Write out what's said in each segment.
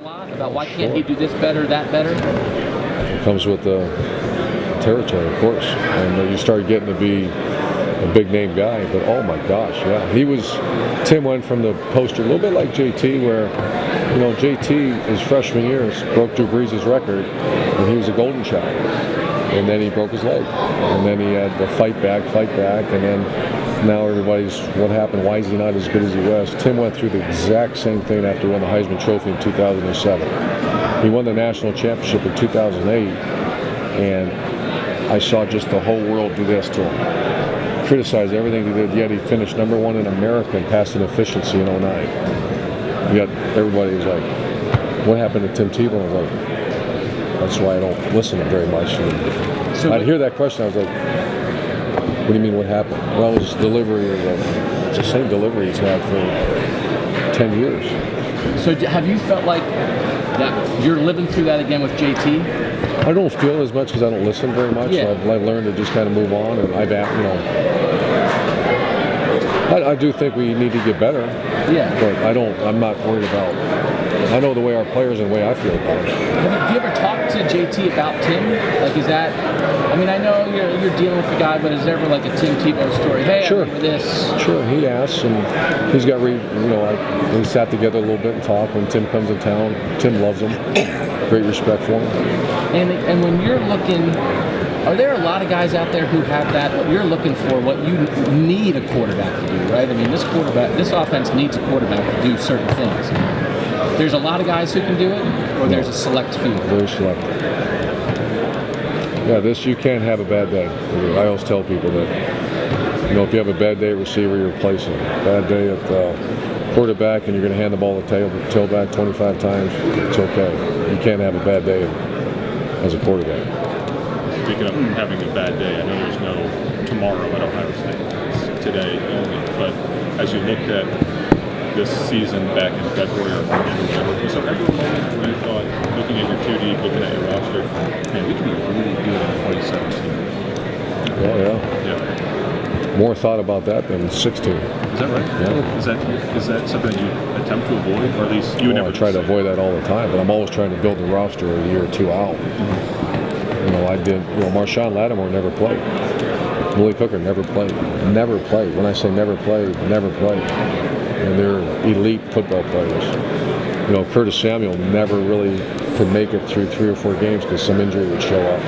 a lot about why can't he do this better, that better? It comes with the territory, of course. And you start getting to be a big name guy, but oh my gosh, yeah. Tim went from the poster a little bit like JT, where, JT, his freshman year, broke Drew Brees' record, and he was a golden child. And then he broke his leg. And then he had to fight back, and then now everybody's, what happened? Why is he not as good as he was? Tim went through the exact same thing after he won the Heisman Trophy in 2007. He won the national championship in 2008, and I saw just the whole world do this to him. Criticize everything he did, yet he finished number 1 in America in passing efficiency in 09. Yet everybody was like, what happened to Tim Tebow? I was like, that's why I don't listen to him very much. And I'd hear that question, I was like, what do you mean, what happened? Well, it was delivery. It's the same delivery he's had for 10 years. So have you felt like that you're living through that again with JT? I don't feel as much because I don't listen very much. Yeah. So I've learned to just kind of move on, and I do think we need to get better. Yeah. But I'm not worried about. I know the way our players and the way I feel about it. Have you ever talked to JT about Tim? Like, is that? I mean, I know you're dealing with the guy, but is there ever like a Tim Tebow story? Hey, sure. I remember this. Sure, he asks, and he's got we sat together a little bit and talked. When Tim comes to town, Tim loves him. Great respect for him. And when you're looking, are there a lot of guys out there who have that? What you're looking for, what you need a quarterback to do, right? I mean, this offense needs a quarterback to do certain things. There's a lot of guys who can do it, or there's a select few. Very select. Yeah, you can't have a bad day. I always tell people that, if you have a bad day at receiver, you're replacing. Bad day at quarterback, and you're going to hand the ball to tailback 25 times, it's okay. You can't have a bad day as a quarterback. Speaking of having a bad day, I know there's no tomorrow at Ohio State. It's today only. But as you looked at this season back in February or November, was there ever a moment where you thought, looking at your 2D, looking at your roster, man, we could be really good in 2017? Oh, yeah. More thought about that than 16. Is that right? Yeah. Is that something you attempt to avoid, or at least you would never? I try to avoid that all the time, but I'm always trying to build the roster a year or two out. I did. Marshawn Lattimore never played. Willie Cooker never played. Never played. When I say never played, never played. And they're elite football players. Curtis Samuel never really could make it through 3 or 4 games because some injury would show up.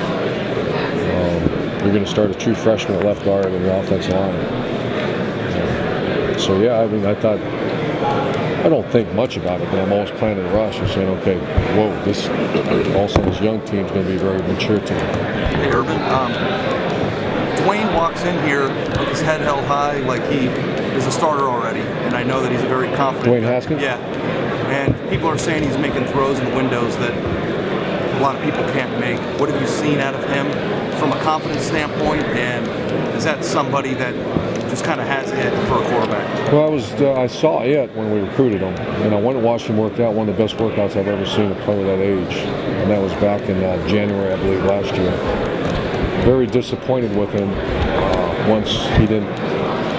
You're going to start a true freshman at left guard in the offensive line. I don't think much about it, but I'm always planning a rush and saying, okay, this young team's going to be a very mature team. Hey, Urban, Dwayne walks in here with his head held high like he is a starter already, and I know that he's a very confident Dwayne Haskins? Yeah, and people are saying he's making throws in windows that a lot of people can't make. What have you seen out of him from a confidence standpoint, and is that somebody that just kind of has it for a quarterback? Well, I saw it when we recruited him, and I went and watched him work out. One of the best workouts I've ever seen a player that age, and that was back in January, I believe, last year. Very disappointed with him once he didn't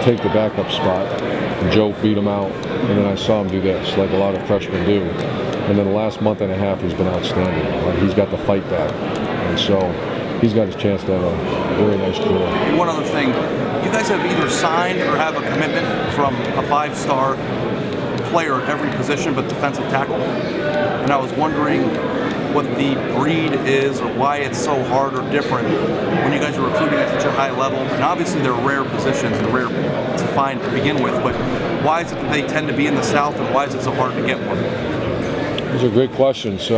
take the backup spot. Joe beat him out, and then I saw him do this, like a lot of freshmen do. And then the last month and a half, he's been outstanding. He's got the fight back, and so he's got his chance to have a very nice career. One other thing, you guys have either signed or have a commitment from a 5-star player at every position but defensive tackle. And I was wondering what the breed is or why it's so hard or different when you guys are recruiting at such a high level. And obviously they're rare positions and rare to find to begin with, but why is it that they tend to be in the South, and why is it so hard to get one? Those are great questions.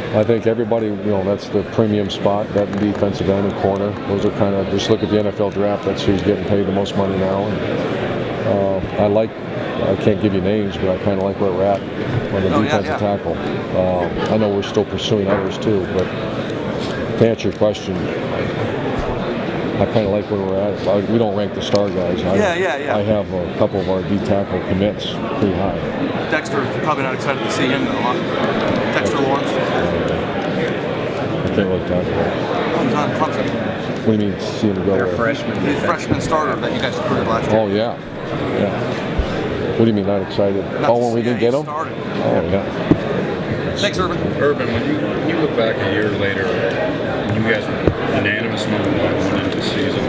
I think everybody, that's the premium spot, that defensive end and corner. Those are kind of, just look at the NFL draft, that's who's getting paid the most money now. And I can't give you names, but I kind of like where we're at on the defensive tackle. I know we're still pursuing others too, but to answer your question, I kind of like where we're at. We don't rank the star guys. I have a couple of our D-tackle commits pretty high. Dexter's probably not excited to see him though, huh? Dexter Lawrence. I can't really talk about it. Oh, he's on Clemson. What do you mean, see him go? They're freshman. He's a freshman starter that you guys recruited last year. Oh, yeah. What do you mean not excited? Not to When we see didn't you get him? started. Oh yeah. Thanks, Urban. Urban, when you look back a year later, you guys were unanimous number one going into the season.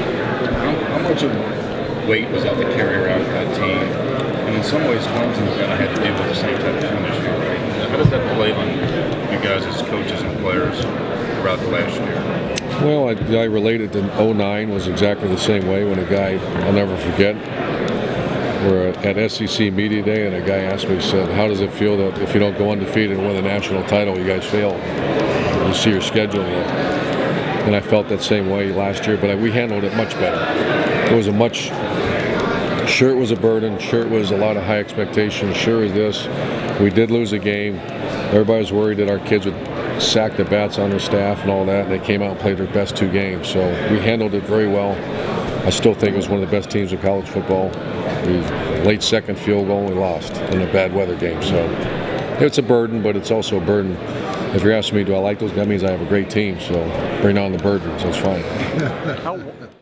How much of weight was that to carry around for that team? And in some ways, Clemson's kind of had to deal with the same type of thing this year, right? How does that play on you guys as coaches and players throughout the last year? Well, I related to '09 was exactly the same way when a guy, I'll never forget, we're at SEC Media Day and a guy asked me, he said, how does it feel that if you don't go undefeated and win the national title, you guys fail? You see your schedule. And I felt that same way last year, but we handled it much better. It was sure it was a burden, sure it was a lot of high expectations, sure as this. We did lose a game. Everybody was worried that our kids would sack the bats on their staff and all that, and they came out and played their best 2 games. So we handled it very well. I still think it was one of the best teams in college football. The late second field goal, we lost in a bad weather game. So it's a burden, but it's also a burden. If you're asking me, do I like those? That means I have a great team. So bring on the burdens. That's fine.